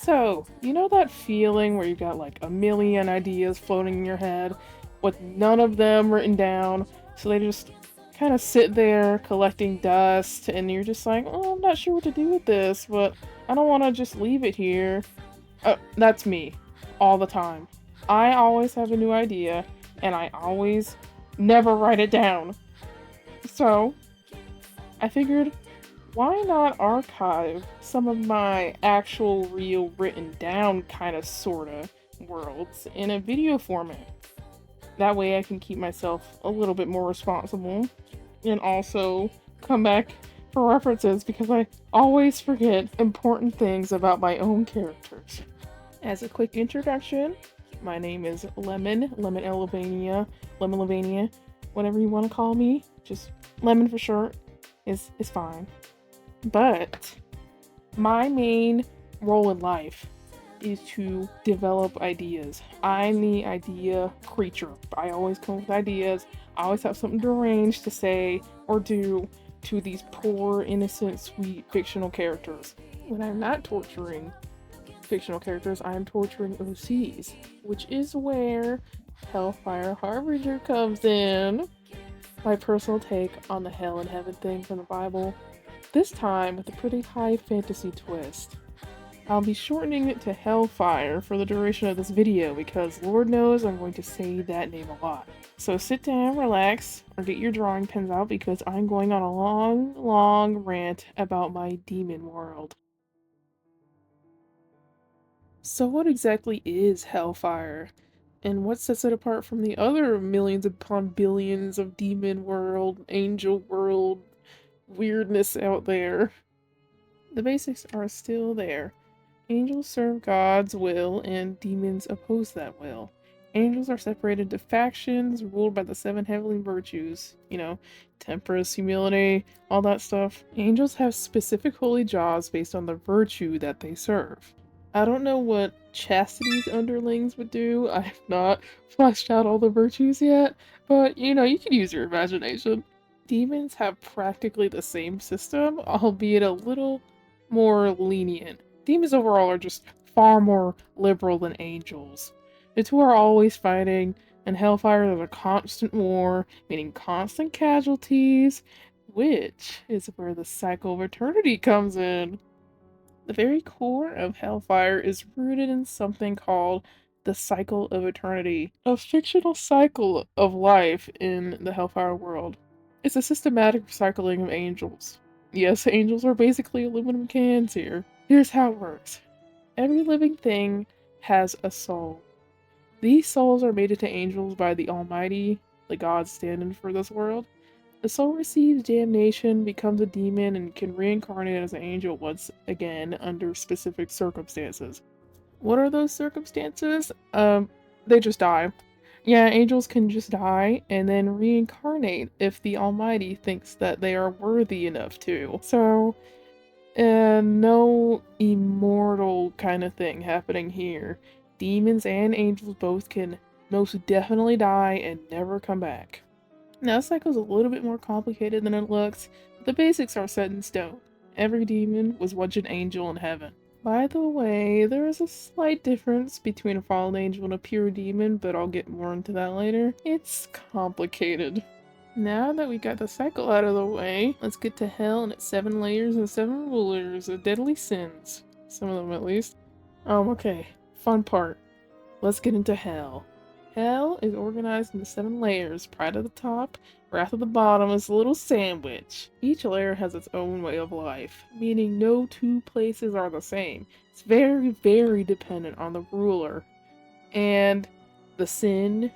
So, you know that feeling where you've got like a million ideas floating in your head with none of them written down? So they just kind of sit there collecting dust, and you're just like, oh, I'm not sure what to do with this, but I don't want to just leave it here. That's me all the time. I always have a new idea, and I always never write it down. So, I figured, why not archive some of my actual, real, written down kind of sorta worlds in a video format? That way I can keep myself a little bit more responsible and also come back for references because I always forget important things about my own characters. As a quick introduction, my name is Lemon Elevania, Lemon Lavania, whatever you want to call me, just Lemon for short is fine. But my main role in life is to develop ideas. I'm the idea creature. I always come up with ideas. I always have something deranged to say or do to these poor, innocent, sweet fictional characters. When I'm not torturing fictional characters, I'm torturing OCs, which is where Hellfire Harbinger comes in. My personal take on the hell and heaven thing from the Bible. This time with a pretty high fantasy twist. I'll be shortening it to Hellfire for the duration of this video because Lord knows I'm going to say that name a lot. So sit down, relax, or get your drawing pens out because I'm going on a long rant about my demon world. So what exactly is Hellfire? And what sets it apart from the other millions upon billions of demon world, angel world weirdness out there? The basics are still there. Angels serve God's will, and demons oppose that will. Angels are separated into factions ruled by the seven heavenly virtues. Temperance, humility, all that stuff. Angels have specific holy jobs based on the virtue that they serve. I don't know what Chastity's underlings would do. I have not fleshed out all the virtues yet, but you can use your imagination. Demons have practically the same system, albeit a little more lenient. Demons overall are just far more liberal than angels. The two are always fighting, and Hellfire there's a constant war, meaning constant casualties, which is where the cycle of eternity comes in. The very core of Hellfire is rooted in something called the cycle of eternity, a fictional cycle of life in the Hellfire world. It's a systematic recycling of angels. Yes, angels are basically aluminum cans here. Here's how it works. Every living thing has a soul. These souls are made into angels by the Almighty, the God stand-in for this world. The soul receives damnation, becomes a demon, and can reincarnate as an angel once again under specific circumstances. What are those circumstances? They just die. Yeah, angels can just die and then reincarnate if the Almighty thinks that they are worthy enough to. So, no immortal kind of thing happening here. Demons and angels both can most definitely die and never come back. Now, this cycle's a little bit more complicated than it looks, but the basics are set in stone. Every demon was once an angel in heaven. By the way, there is a slight difference between a fallen angel and a pure demon, but I'll get more into that later. It's complicated. Now that we got the cycle out of the way, let's get to hell and its 7 layers and 7 rulers of deadly sins. Some of them at least. Okay. Fun part. Let's get into hell. Hell is organized into 7 layers. Pride at the top, wrath at the bottom is a little sandwich. Each layer has its own way of life, meaning no two places are the same. It's very dependent on the ruler and the sin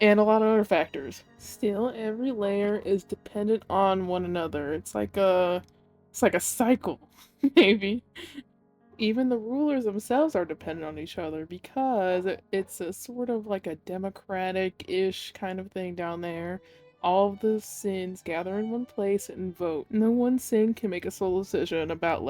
and a lot of other factors. Still, every layer is dependent on one another. It's like a cycle, maybe. Even the rulers themselves are dependent on each other because it's a sort of like a democratic-ish kind of thing down there. All of the sins gather in one place and vote. No one sin can make a sole decision about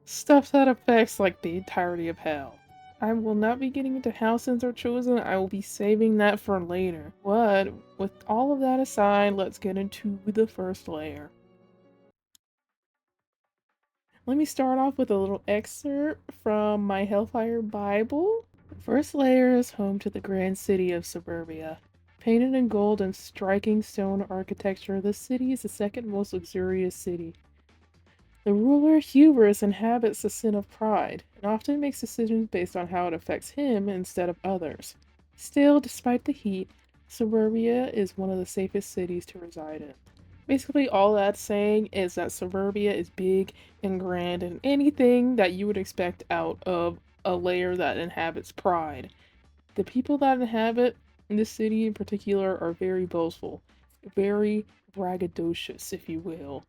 stuff that affects the entirety of hell. I will not be getting into how sins are chosen. I will be saving that for later. But with all of that aside, let's get into the first layer. Let me start off with a little excerpt from my Hellfire Bible. The first layer is home to the grand city of Suburbia. Painted in gold and striking stone architecture, this city is the second most luxurious city. The ruler Hubris inhabits the sin of pride, and often makes decisions based on how it affects him instead of others. Still, despite the heat, Suburbia is one of the safest cities to reside in. Basically, all that's saying is that Suburbia is big and grand and anything that you would expect out of a layer that inhabits pride. The people that inhabit this city in particular are very boastful, very braggadocious, if you will,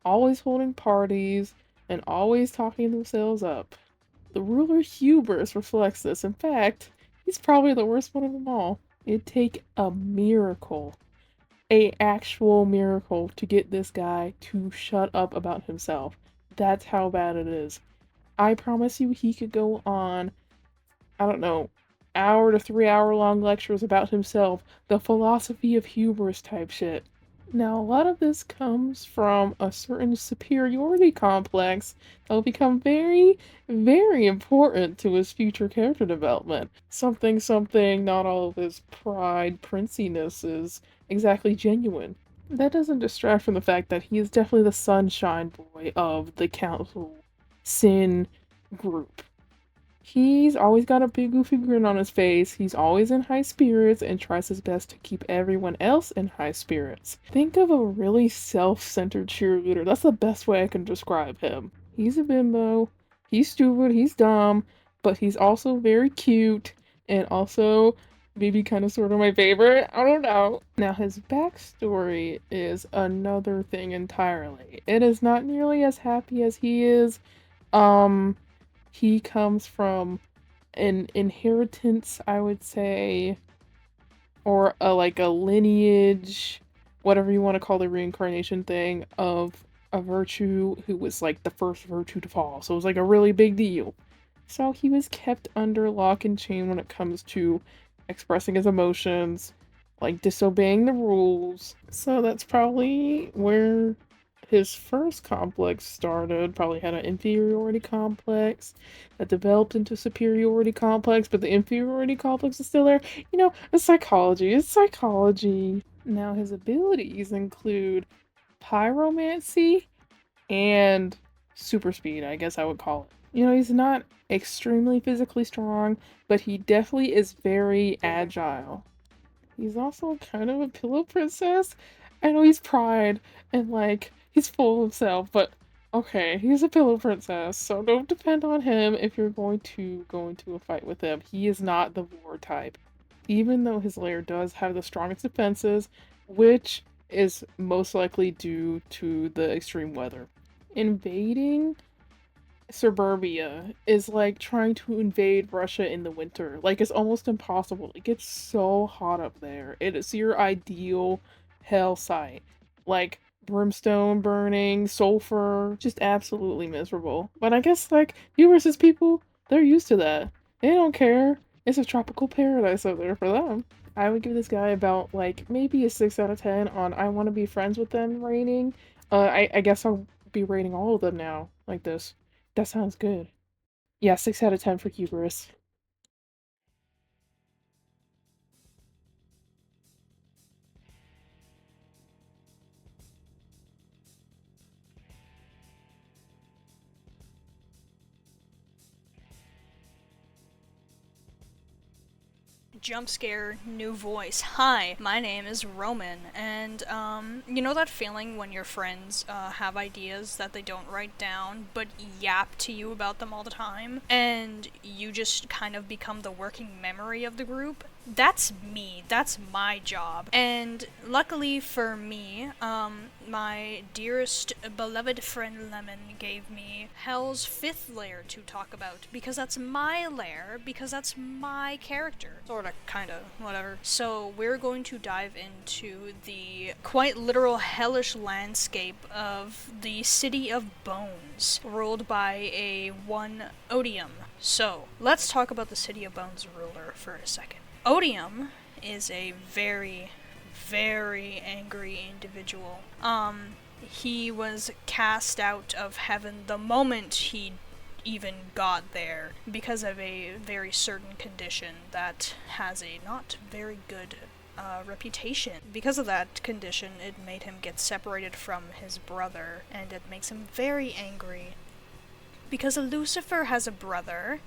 always holding parties and always talking themselves up. The ruler hubris reflects this. In fact, he's probably the worst one of them all. It'd take a miracle, a actual miracle, to get this guy to shut up about himself. That's how bad it is. I promise you he could go on, I don't know, hour to 3 hour long lectures about himself, the philosophy of hubris type shit. Now, a lot of this comes from a certain superiority complex that will become very, very important to his future character development. Something, something, not all of his pride, princiness is exactly genuine. That doesn't distract from the fact that he is definitely the sunshine boy of the Council Sin group. He's always got a big goofy grin on his face, he's always in high spirits, and tries his best to keep everyone else in high spirits. Think of a really self-centered cheerleader. That's the best way I can describe him. He's a bimbo, he's stupid, he's dumb, but he's also very cute, and also maybe kind of sort of my favorite. I don't know. Now, his backstory is another thing entirely. It is not nearly as happy as he is. Um, he comes from an inheritance, I would say, or like a lineage, whatever you want to call the reincarnation thing, of a virtue who was like the first virtue to fall. So it was like a really big deal. So he was kept under lock and chain when it comes to expressing his emotions, like disobeying the rules. So that's probably where his first complex started. Probably had an inferiority complex that developed into superiority complex, but the inferiority complex is still there. You know, it's psychology. It's psychology. Now, his abilities include pyromancy and super speed, I guess I would call it. You know, he's not extremely physically strong, but he definitely is very agile. He's also kind of a pillow princess. I know he's pride and like he's full of himself, but okay, he's a pillow princess, so don't depend on him if you're going to go into a fight with him. He is not the war type. Even though his lair does have the strongest defenses, which is most likely due to the extreme weather. Invading Suburbia is like trying to invade Russia in the winter. Like, it's almost impossible. It gets so hot up there. It is your ideal hell site. Like, brimstone burning, sulfur, just absolutely miserable. But I guess, like, you versus people, they're used to that. They don't care. It's a tropical paradise up there for them. I would give this guy about, like, maybe a 6 out of 10 on I want to be friends with them rating. I guess I'll be rating all of them now, like this. That sounds good. Yeah, 6 out of 10 for hubris. Jump scare, new voice. Hi, my name is Roman, and you know that feeling when your friends have ideas that they don't write down but yap to you about them all the time, and you just kind of become the working memory of the group? That's me. That's my job. And luckily for me, my dearest beloved friend Lemon gave me Hell's fifth lair to talk about because that's my lair, because that's my character. Sorta, kinda, whatever. So we're going to dive into the quite literal hellish landscape of the City of Bones, ruled by a one Odium. So let's talk about the City of Bones ruler for a second. Odium is a very, very angry individual. he was cast out of heaven the moment he even got there because of a very certain condition that has a not very good reputation. Because of that condition, it made him get separated from his brother, and it makes him very angry. Because Lucifer has a brother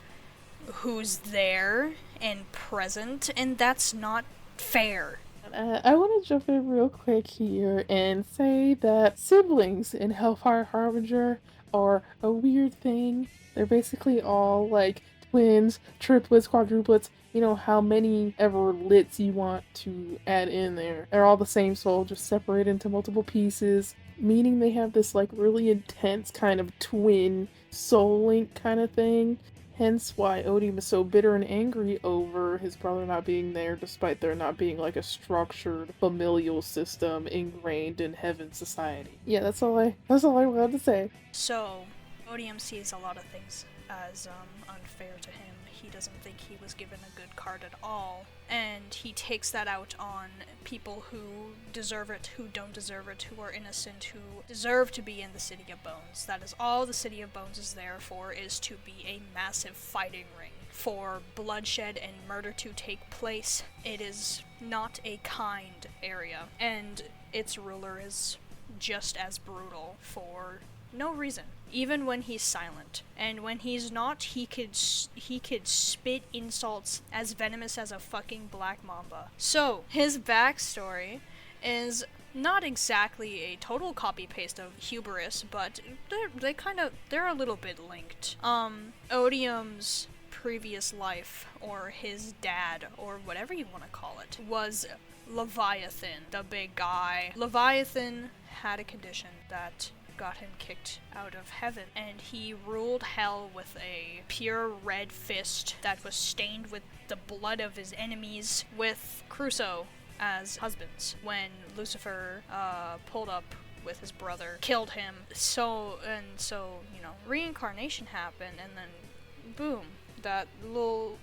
who's there and present, and that's not fair. I want to jump in real quick here and say that siblings in Hellfire Harbinger are a weird thing. They're basically all like twins, triplets, quadruplets, you know, how many ever lits you want to add in there. They're all the same soul, just separated into multiple pieces, meaning they have this like really intense kind of twin soul link kind of thing. Hence why Odium is so bitter and angry over his brother not being there, despite there not being like a structured familial system ingrained in Heaven society. Yeah, that's all I wanted to say. So, Odium sees a lot of things as unfair to him. He doesn't think he was given a good card at all, and he takes that out on people who deserve it, who don't deserve it, who are innocent, who deserve to be in the City of Bones. That is all the City of Bones is there for, is to be a massive fighting ring for bloodshed and murder to take place. It is not a kind area, and its ruler is just as brutal for no reason. Even when he's silent, and when he's not, he could spit insults as venomous as a fucking black mamba. So his backstory is not exactly a total copy paste of Hubris, but they're a little bit linked. Odium's previous life, or his dad, or whatever you want to call it, was Leviathan, the big guy. Leviathan had a condition that got him kicked out of heaven, and he ruled hell with a pure red fist that was stained with the blood of his enemies, with Crusoe as husbands. When Lucifer pulled up with his brother, killed him, so reincarnation happened, and then boom, the little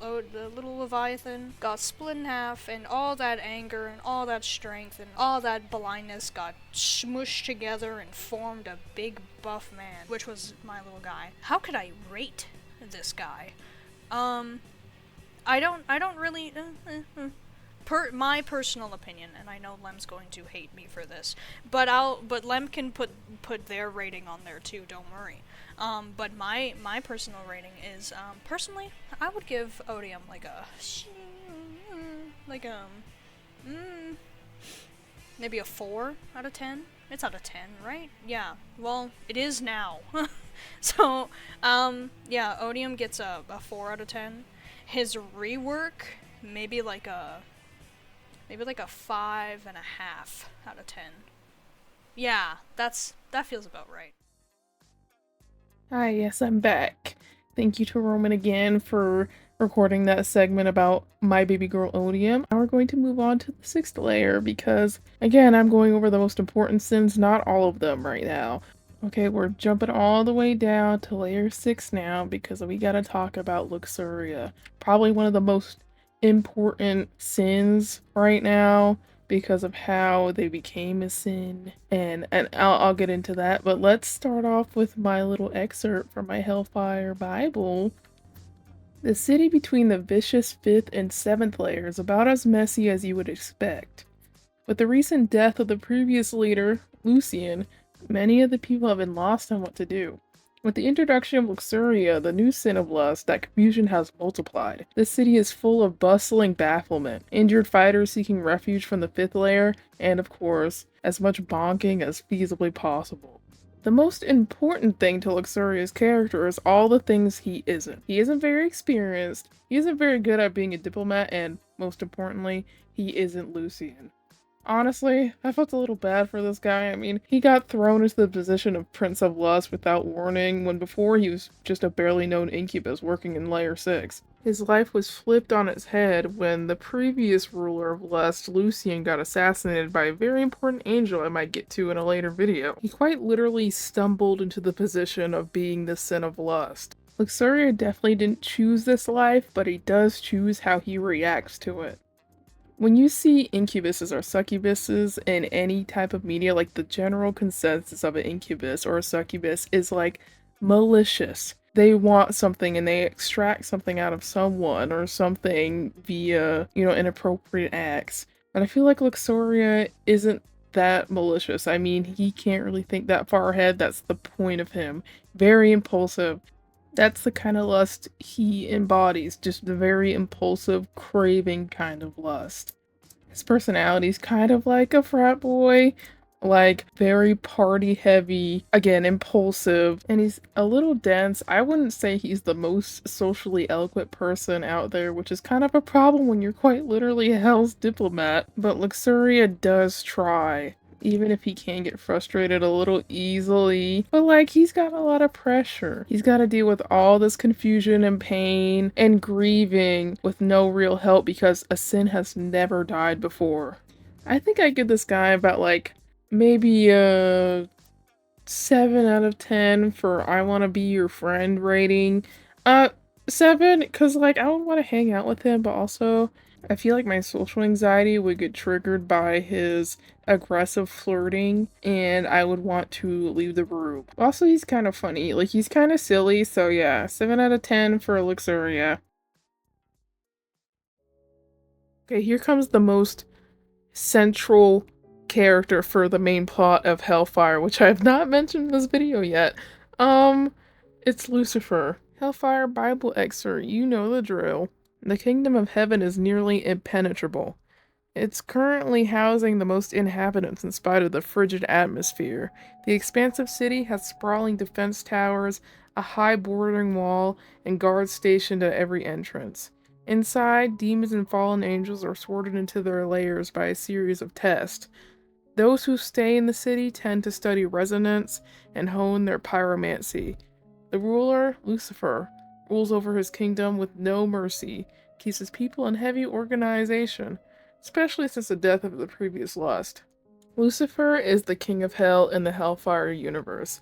Leviathan got split in half, and all that anger and all that strength and all that blindness got smooshed together and formed a big buff man, which was my little guy. How could I rate this guy? I don't really. My personal opinion, and I know Lem's going to hate me for this, but Lem can put their rating on there too. Don't worry. But my personal rating is, personally, I would give Odium maybe a 4 out of 10. It's out of 10, right? Yeah. Well, it is now. So, yeah, Odium gets a 4 out of 10. His rework, maybe like a 5.5 out of 10. Yeah, that feels about right. Hi, yes, I'm back. Thank you to Roman again for recording that segment about my baby girl Odium. Now we're going to move on to the 6th layer because, again, I'm going over the most important sins, not all of them right now. Okay, we're jumping all the way down to layer 6 now because we gotta talk about Luxuria. Probably one of the most important sins right now because of how they became a sin, and I'll get into that, but let's start off with my little excerpt from my Hellfire Bible. The city between the vicious 5th and 7th layer is about as messy as you would expect. With the recent death of the previous leader, Lucian, many of the people have been lost on what to do. With the introduction of Luxuria, the new sin of lust, that confusion has multiplied. This city is full of bustling bafflement, injured fighters seeking refuge from the 5th layer, and of course, as much bonking as feasibly possible. The most important thing to Luxuria's character is all the things he isn't. He isn't very experienced, he isn't very good at being a diplomat, and most importantly, he isn't Lucian. Honestly, I felt a little bad for this guy. I mean, he got thrown into the position of Prince of Lust without warning, when before he was just a barely known incubus working in Layer 6. His life was flipped on its head when the previous ruler of Lust, Lucian, got assassinated by a very important angel I might get to in a later video. He quite literally stumbled into the position of being the sin of lust. Luxuria definitely didn't choose this life, but he does choose how he reacts to it. When you see incubuses or succubuses in any type of media, like the general consensus of an incubus or a succubus is like malicious. They want something and they extract something out of someone or something via, inappropriate acts. But I feel like Luxoria isn't that malicious. I mean, he can't really think that far ahead. That's the point of him. Very impulsive. That's the kind of lust he embodies, just the very impulsive, craving kind of lust. His personality's kind of like a frat boy, like very party heavy, again, impulsive, and he's a little dense. I wouldn't say he's the most socially eloquent person out there, which is kind of a problem when you're quite literally hell's diplomat, but Luxuria does try. Even if he can get frustrated a little easily. But like, he's got a lot of pressure. He's got to deal with all this confusion and pain and grieving with no real help because a sin has never died before. I think I give this guy about like maybe a 7 out of 10 for I want to be your friend rating. 7, because like I don't want to hang out with him, but also I feel like my social anxiety would get triggered by his aggressive flirting and I would want to leave the room. Also, he's kind of funny. Like, he's kind of silly, so yeah, 7 out of 10 for Luxuria. Okay, here comes the most central character for the main plot of Hellfire, which I have not mentioned in this video yet. It's Lucifer. Hellfire Bible excerpt, you know the drill. The kingdom of heaven is nearly impenetrable. It's currently housing the most inhabitants in spite of the frigid atmosphere. The expansive city has sprawling defense towers, a high bordering wall, and guards stationed at every entrance. Inside, demons and fallen angels are sorted into their layers by a series of tests. Those who stay in the city tend to study resonance and hone their pyromancy. The ruler, Lucifer, rules over his kingdom with no mercy, keeps his people in heavy organization, especially since the death of the previous lust. Lucifer is the king of hell in the Hellfire universe,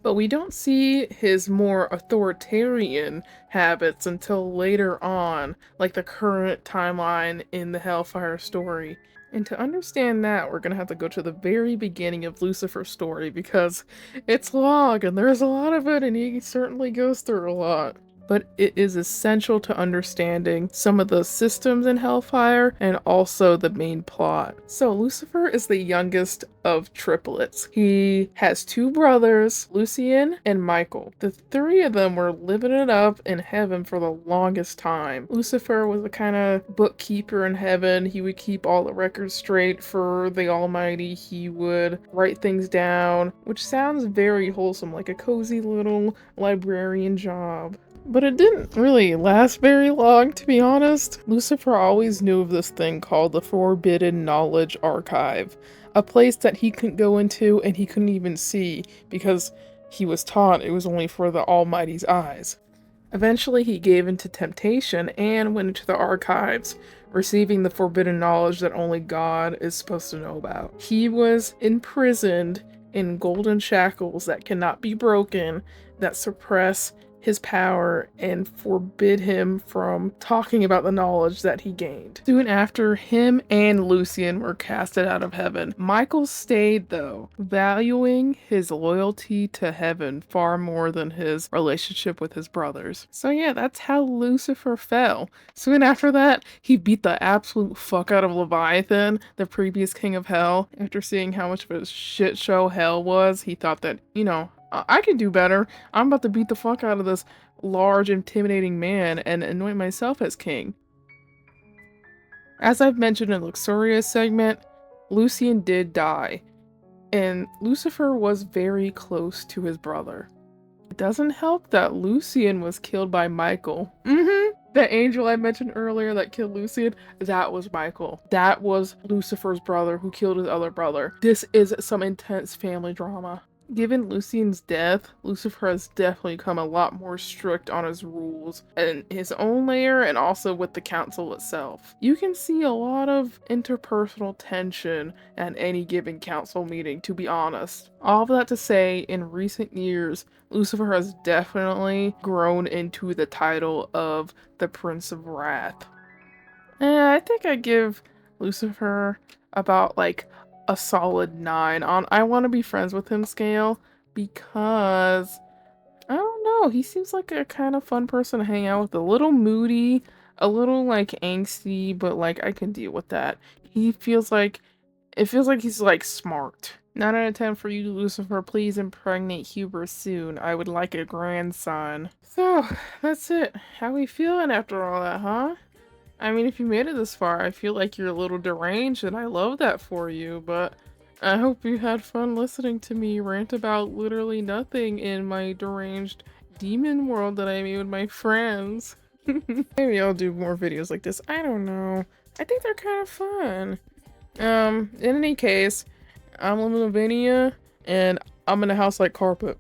but we don't see his more authoritarian habits until later on, like the current timeline in the Hellfire story. And to understand that, we're gonna have to go to the very beginning of Lucifer's story because it's long and there's a lot of it and he certainly goes through a lot. But it is essential to understanding some of the systems in Hellfire and also the main plot. So Lucifer is the youngest of triplets. He has 2 brothers, Lucian and Michael. The 3 of them were living it up in heaven for the longest time. Lucifer was a kind of bookkeeper in heaven. He would keep all the records straight for the Almighty. He would write things down, which sounds very wholesome, like a cozy little librarian job. But it didn't really last very long, to be honest. Lucifer always knew of this thing called the Forbidden Knowledge Archive, a place that he couldn't go into and he couldn't even see because he was taught it was only for the Almighty's eyes. Eventually, he gave in to temptation and went into the archives, receiving the forbidden knowledge that only God is supposed to know about. He was imprisoned in golden shackles that cannot be broken, that suppress his power and forbid him from talking about the knowledge that he gained. Soon after, him and Lucian were casted out of heaven. Michael stayed though, valuing his loyalty to heaven far more than his relationship with his brothers. So yeah, that's how Lucifer fell. Soon after that, he beat the absolute fuck out of Leviathan, the previous king of hell. After seeing how much of a shit show hell was, he thought that, I can do better. I'm about to beat the fuck out of this large, intimidating man and anoint myself as king. As I've mentioned in Luxuria's segment, Lucian did die, and Lucifer was very close to his brother. It doesn't help that Lucian was killed by Michael. The angel I mentioned earlier that killed Lucian, that was Michael. That was Lucifer's brother who killed his other brother. This is some intense family drama. Given Lucian's death, Lucifer has definitely become a lot more strict on his rules in his own layer and also with the council itself. You can see a lot of interpersonal tension at any given council meeting, to be honest. All of that to say, in recent years, Lucifer has definitely grown into the title of the Prince of Wrath. I think I give Lucifer about like a solid 9 on I want to be friends with him scale, because I don't know, he seems like a kind of fun person to hang out with, a little moody, a little like angsty, but like I can deal with that. He feels like it feels like he's like smart. 9 out of 10 for you, Lucifer. Please impregnate Huber soon. I would like a grandson. So, that's it. How we feeling after all that, huh? I mean, if you made it this far, I feel like you're a little deranged, and I love that for you, but I hope you had fun listening to me rant about literally nothing in my deranged demon world that I made with my friends. Maybe I'll do more videos like this. I don't know. I think they're kind of fun. In any case, I'm Lavinia, and I'm in a house like carpet.